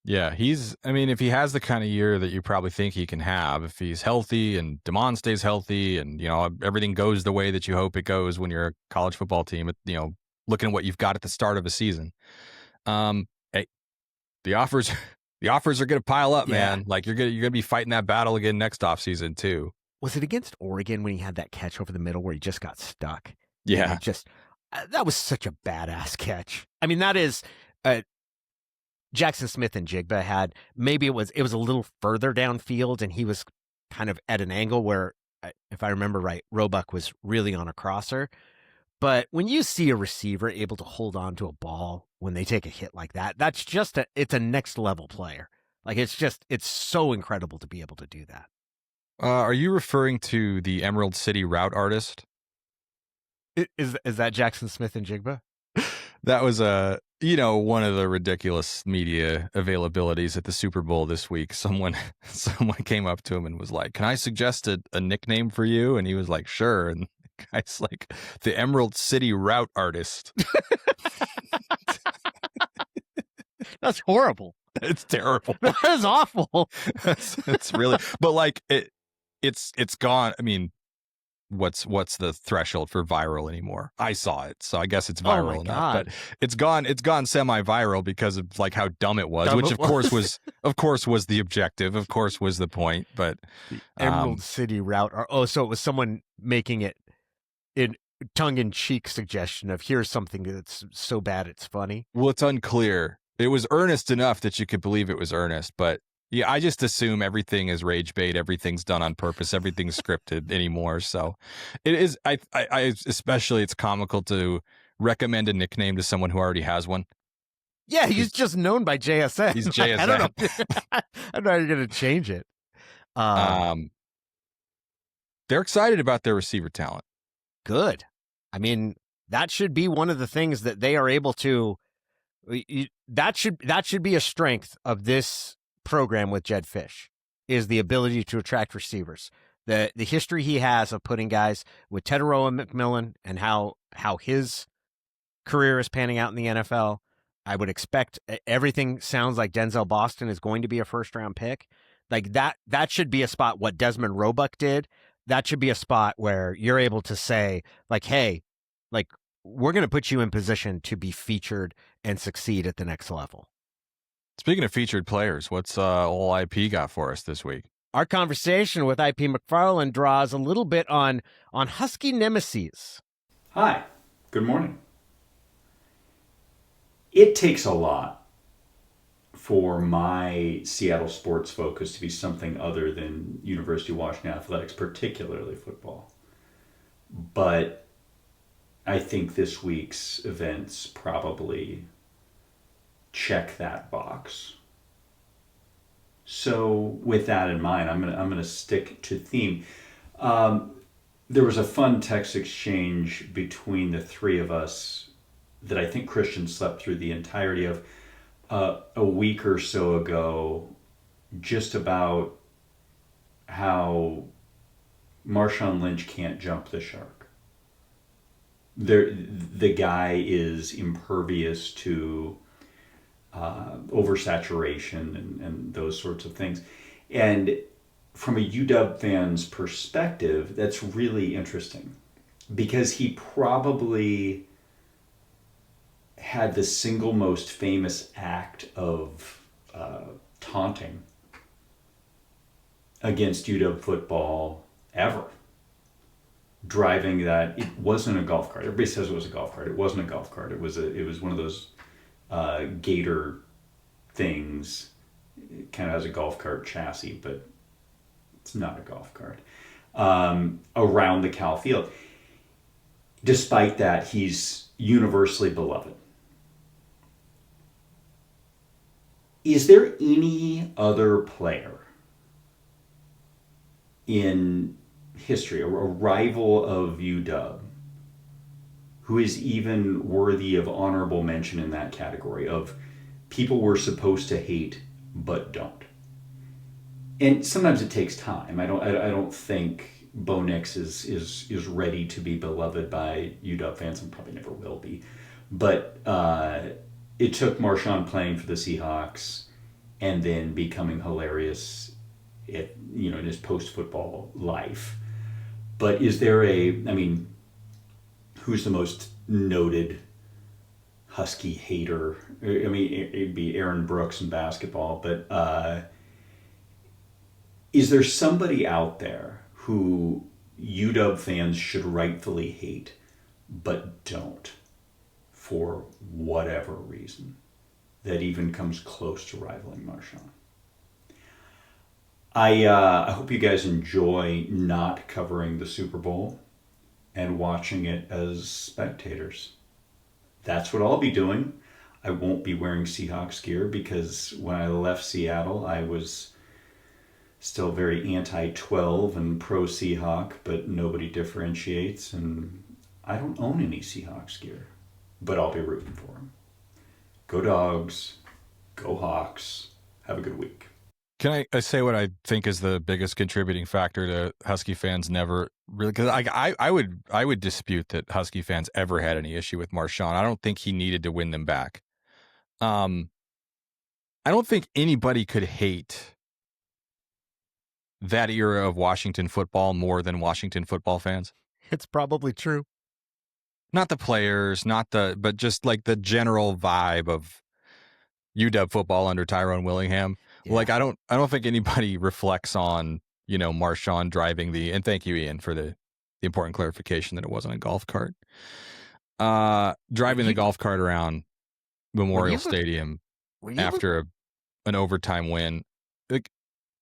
Yeah, if he has the kind of year that you probably think he can have, if he's healthy and Damon stays healthy and, everything goes the way that you hope it goes when you're a college football team, looking at what you've got at the start of a season. Hey, the offers are going to pile up, man. Like, you're going to be fighting that battle again next offseason too. Was it against Oregon when he had that catch over the middle where he just got stuck? Yeah. That was such a badass catch. I mean, that is Jackson Smith and Jigba had, maybe it was a little further downfield and he was kind of at an angle where, if I remember right, Roebuck was really on a crosser. But when you see a receiver able to hold on to a ball when they take a hit like that, that's just it's a next level player. Like, it's so incredible to be able to do that. Are you referring to the Emerald City route artist? Is that Jackson Smith and Jigba? That was one of the ridiculous media availabilities at the Super Bowl this week. Someone came up to him and was like, "Can I suggest a nickname for you?" And he was like, "Sure." And the guy's like, "The Emerald City route artist." That's horrible. It's terrible. That is awful. It's really, but like it's gone. I mean, what's the threshold for viral anymore? I saw it, so I guess it's viral enough. But it's gone semi-viral because of like how dumb it was, which of course was the objective, of course was the point. But the Emerald City route. So it was someone making it in tongue-in-cheek suggestion of, here's something that's so bad it's funny. Well, it's unclear. It was earnest enough that you could believe it was earnest, but yeah, I just assume everything is rage bait, everything's done on purpose, everything's scripted anymore. So it is. I especially, it's comical to recommend a nickname to someone who already has one. Yeah, he's just known by JSN. He's JSN. I don't know. I don't know how you're going to change it. They're excited about their receiver talent. Good. I mean, that should be one of the things that they are able to. That should be a strength of this program with Jedd Fisch, is the ability to attract receivers. The history he has of putting guys with Teteroa McMillan and how his career is panning out in the NFL. I would expect everything sounds like Denzel Boston is going to be a first-round pick. Like that should be a spot. What Desmond Roebuck did, that should be a spot where you're able to say, like, hey, like, we're going to put you in position to be featured and succeed at the next level. Speaking of featured players, what's old IP got for us this week? Our conversation with IP McFarland draws a little bit on Husky nemesis. Hi, good morning. It takes a lot for my Seattle sports focus to be something other than University of Washington athletics, particularly football. But I think this week's events probably check that box. So with that in mind, I'm gonna stick to theme. There was a fun text exchange between the three of us that I think Christian slept through the entirety of a week or so ago, just about how Marshawn Lynch can't jump the shark. The guy is impervious to oversaturation and those sorts of things. And from a UW fan's perspective, that's really interesting because he probably had the single most famous act of taunting against UW football ever. Driving that, it wasn't a golf cart. Everybody says it was a golf cart. It wasn't a golf cart. It was one of those gator things. It kind of has a golf cart chassis, but it's not a golf cart. Around the Cal field. Despite that, he's universally beloved. Is there any other player in history, a rival of UW, who is even worthy of honorable mention in that category of people we're supposed to hate but don't? And sometimes it takes time. I don't think Bo Nix is ready to be beloved by UW fans, and probably never will be. But it took Marshawn playing for the Seahawks and then becoming hilarious in his post-football life. But is there who's the most noted Husky hater? I mean, it'd be Aaron Brooks in basketball, but is there somebody out there who UW fans should rightfully hate but don't for whatever reason that even comes close to rivaling Marshawn? I hope you guys enjoy not covering the Super Bowl and watching it as spectators. That's what I'll be doing. I won't be wearing Seahawks gear because when I left Seattle, I was still very anti-12 and pro-Seahawk, but nobody differentiates, and I don't own any Seahawks gear, but I'll be rooting for them. Go Dogs, go Hawks, have a good week. Can I say what I think is the biggest contributing factor to Husky fans never really? Because I would dispute that Husky fans ever had any issue with Marshawn. I don't think he needed to win them back. I don't think anybody could hate that era of Washington football more than Washington football fans. It's probably true. Not the players, but just like the general vibe of UW football under Tyrone Willingham. Yeah. Like I don't think anybody reflects on, Marshawn driving and thank you, Ian, for the important clarification that it wasn't a golf cart. Driving the golf cart around Memorial Stadium after an overtime win. Like,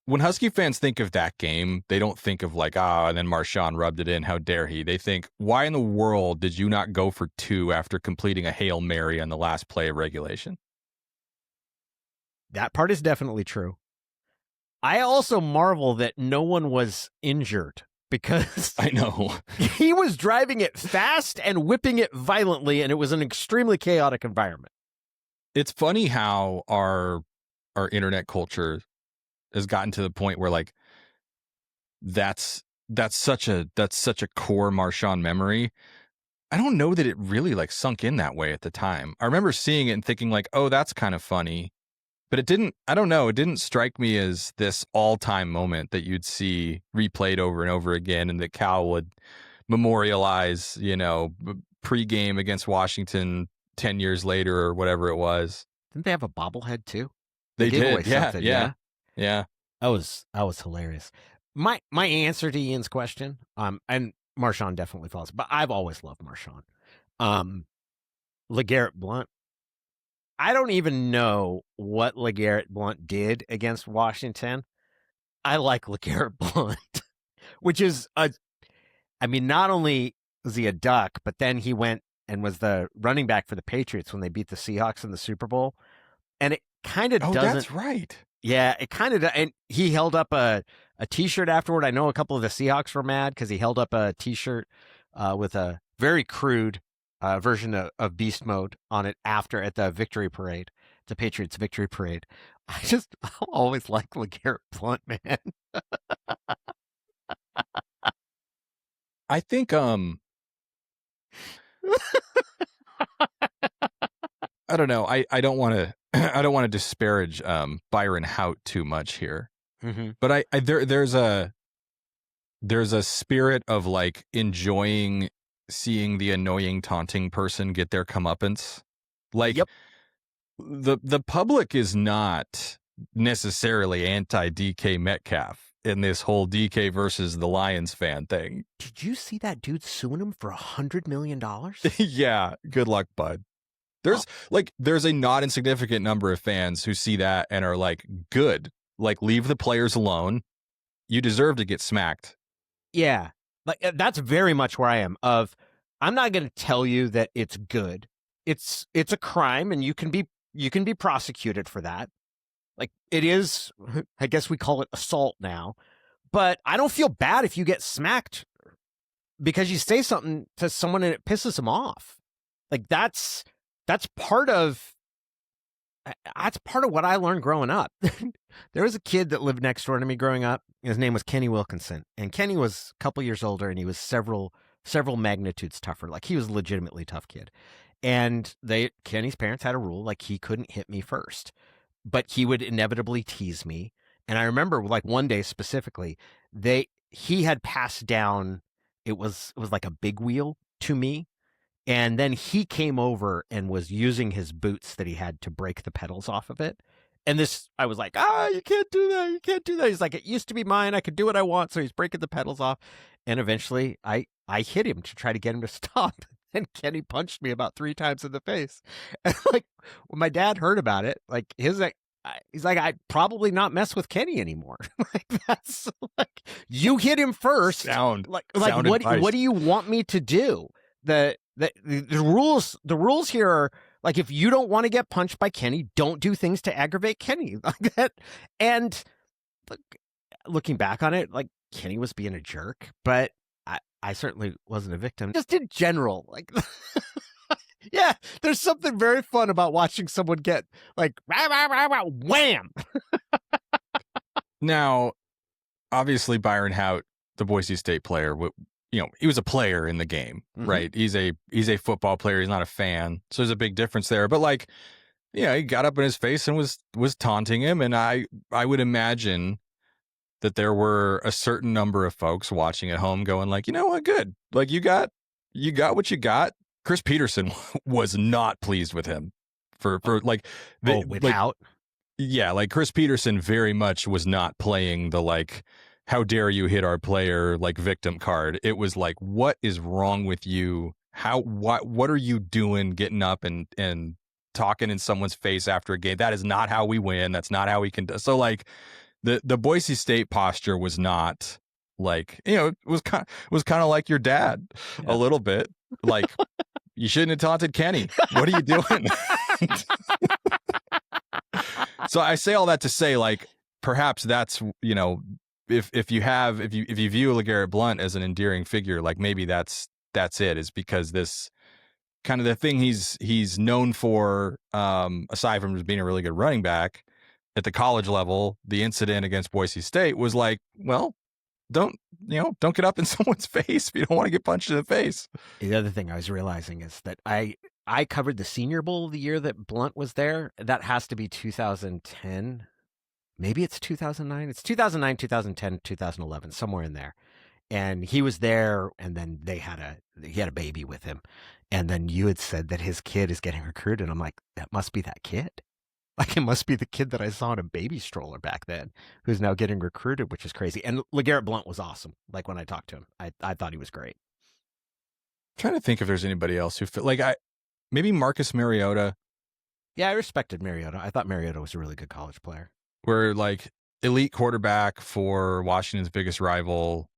when Husky fans think of that game, they don't think of and then Marshawn rubbed it in. How dare he? They think, why in the world did you not go for 2 after completing a Hail Mary on the last play of regulation? That part is definitely true. I also marvel that no one was injured because I know he was driving it fast and whipping it violently, and it was an extremely chaotic environment. It's funny how our internet culture has gotten to the point where that's such a core Marshawn memory. I don't know that it really sunk in that way at the time. I remember seeing it and thinking oh, that's kind of funny, but it didn't. I don't know. It didn't strike me as this all-time moment that you'd see replayed over and over again, and that Cal would memorialize, pregame against Washington 10 years later or whatever it was. Didn't they have a bobblehead too? They gave away did. Yeah, something, yeah. That was hilarious. My answer to Ian's question, and Marshawn definitely falls, but I've always loved Marshawn. LeGarrette Blount, I don't even know what LeGarrette Blount did against Washington. I like LeGarrette Blount, which is not only was he a Duck, but then he went and was the running back for the Patriots when they beat the Seahawks in the Super Bowl. And it kind of doesn't. That's right. Yeah, it kind of, and he held up a T-shirt afterward. I know a couple of the Seahawks were mad because he held up a T-shirt with a very crude version of Beast Mode on it at the victory parade, the Patriots victory parade. I always like LeGarrette Blount, man. I think I don't know. I don't want to I don't want to disparage Byron Hout too much here. Mm-hmm. But there's a spirit of like enjoying seeing the annoying taunting person get their comeuppance. Like, yep. The public is not necessarily anti DK Metcalf in this whole DK versus the Lions fan thing. Did you see that dude suing him for $100 million? Yeah, good luck, bud. There's a not insignificant number of fans who see that and are like, good, like leave the players alone. You deserve to get smacked. Yeah, like that's very much where I am. I'm not going to tell you that it's good. It's a crime, and you can be prosecuted for that. Like it is, I guess we call it assault now. But I don't feel bad if you get smacked because you say something to someone and it pisses them off. Like that's part of what I learned growing up. There was a kid that lived next door to me growing up. His name was Kenny Wilkinson, and Kenny was a couple years older, and he was several magnitudes tougher. Like he was a legitimately tough kid. And Kenny's parents had a rule, like he couldn't hit me first, but he would inevitably tease me. And I remember like one day specifically, he had passed down, it was like a big wheel to me. And then he came over and was using his boots that he had to break the pedals off of it. And I was like, you can't do that. You can't do that. He's like, it used to be mine. I could do what I want. So he's breaking the pedals off. And eventually I hit him to try to get him to stop. And Kenny punched me about 3 times in the face. And like when my dad heard about it, like he's like, I'd probably not mess with Kenny anymore. Like that's like, you hit him first. Sound what do you want me to do? The rules here are like, if you don't want to get punched by Kenny, don't do things to aggravate Kenny like that. And looking back on it, like Kenny was being a jerk, but I certainly wasn't a victim. Just in general, like, yeah, there's something very fun about watching someone get like, rah, rah, rah, rah, wham. Now, obviously, Byron Hout, the Boise State player, he was a player in the game, Mm-hmm. right? He's a football player. He's not a fan. So there's a big difference there. But like, he got up in his face and was taunting him. And I would imagine that there were a certain number of folks watching at home going like, you know what, good. Like you got what you got. Chris Peterson was not pleased with him for like, without. Yeah. Like Chris Peterson very much was not playing the like, how dare you hit our player like victim card. It was like, what is wrong with you? What are you doing getting up and talking in someone's face after a game? That is not how we win. That's not how we can. So like the Boise State posture was not like, it was kind of like your dad a little bit. Like you shouldn't have taunted Kenny. What are you doing? So I say all that to say like, perhaps that's, if you view LeGarrette Blount as an endearing figure, like maybe that's it, is because this kind of the thing he's known for, aside from just being a really good running back at the college level, the incident against Boise State was like, well, don't get up in someone's face if you don't want to get punched in the face. The other thing I was realizing is that I covered the Senior Bowl the year that Blount was there. That has to be 2010. Maybe it's 2009. It's 2009, 2010, 2011, somewhere in there. and he was there, and then he had a baby with him, and then you had said that his kid is getting recruited. I'm like, that must be that kid. Like, it must be the kid that I saw in a baby stroller back then, who's now getting recruited, which is crazy. And LeGarrette Blount was awesome. Like, when I talked to him, I thought he was great. I'm trying to think if there's anybody else who fit. Like, maybe Marcus Mariota. Yeah, I respected Mariota. I thought Mariota was a really good college player. Were like elite quarterback for Washington's biggest rival,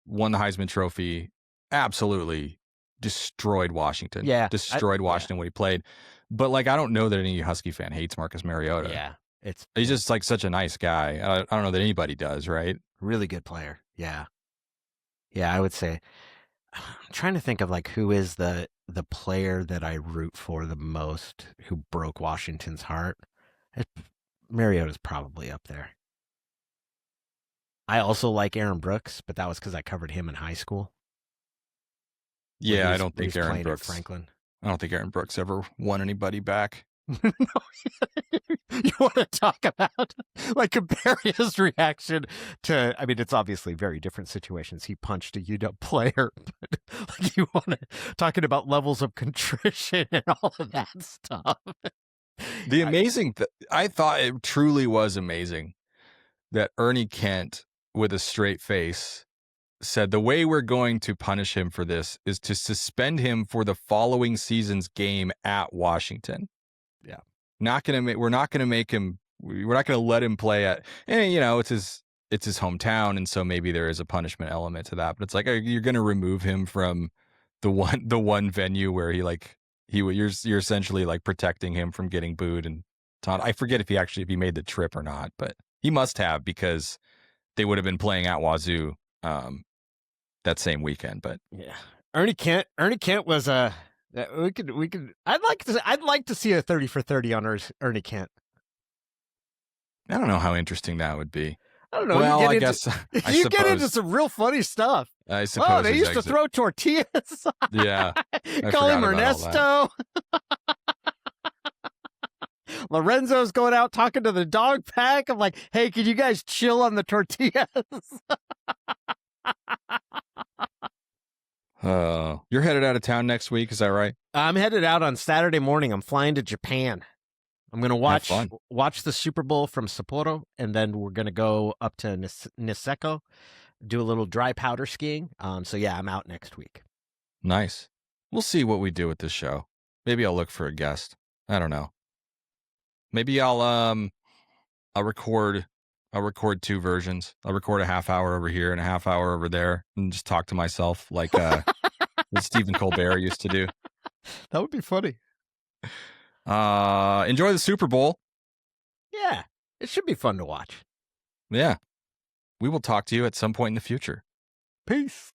won the Heisman Trophy, absolutely destroyed Washington. Yeah, destroyed Washington when he played. But like, I don't know that any Husky fan hates Marcus Mariota. Yeah, he's just like such a nice guy. I don't know that anybody does, right? Really good player. Yeah, I would say. I'm trying to think of like who is the player that I root for the most, who broke Washington's heart. Mariota's probably up there. I also like Aaron Brooks, but that was because I covered him in high school. Yeah, I don't think Aaron Brooks. Franklin. I don't think Aaron Brooks ever won anybody back. No, you want to talk about like compare his reaction to? I mean, it's obviously very different situations. He punched a UW player, but like, you want to talking about levels of contrition and all of that stuff. The amazing, I thought it truly was amazing that Ernie Kent, with a straight face, said the way we're going to punish him for this is to suspend him for the following season's game at Washington. Yeah, we're not gonna make him. We're not gonna let him play at. And it's his hometown, and so maybe there is a punishment element to that. But it's like, you're gonna remove him from the one venue where you're essentially like protecting him from getting booed and taunted. I forget if he made the trip or not, but he must have, because they would have been playing at Wazoo that same weekend. But yeah, Ernie Kent was we could. I'd like to see a 30 for 30 on Ernie Kent. I don't know how interesting that would be. I don't know. Well, I get into some real funny stuff. I suppose. They used to throw tortillas. Yeah. Call him Ernesto. Lorenzo's going out talking to the dog pack. I'm like, hey, can you guys chill on the tortillas? You're headed out of town next week, is that right? I'm headed out on Saturday morning. I'm flying to Japan. I'm going to watch the Super Bowl from Sapporo, and then we're going to go up to Niseko, do a little dry powder skiing. So yeah, I'm out next week. Nice. We'll see what we do with this show. Maybe I'll look for a guest. I don't know. Maybe I'll record two versions. I'll record a half hour over here and a half hour over there and just talk to myself like what Stephen Colbert used to do. That would be funny. Enjoy the Super Bowl. Yeah, it should be fun to watch. Yeah. We will talk to you at some point in the future. Peace.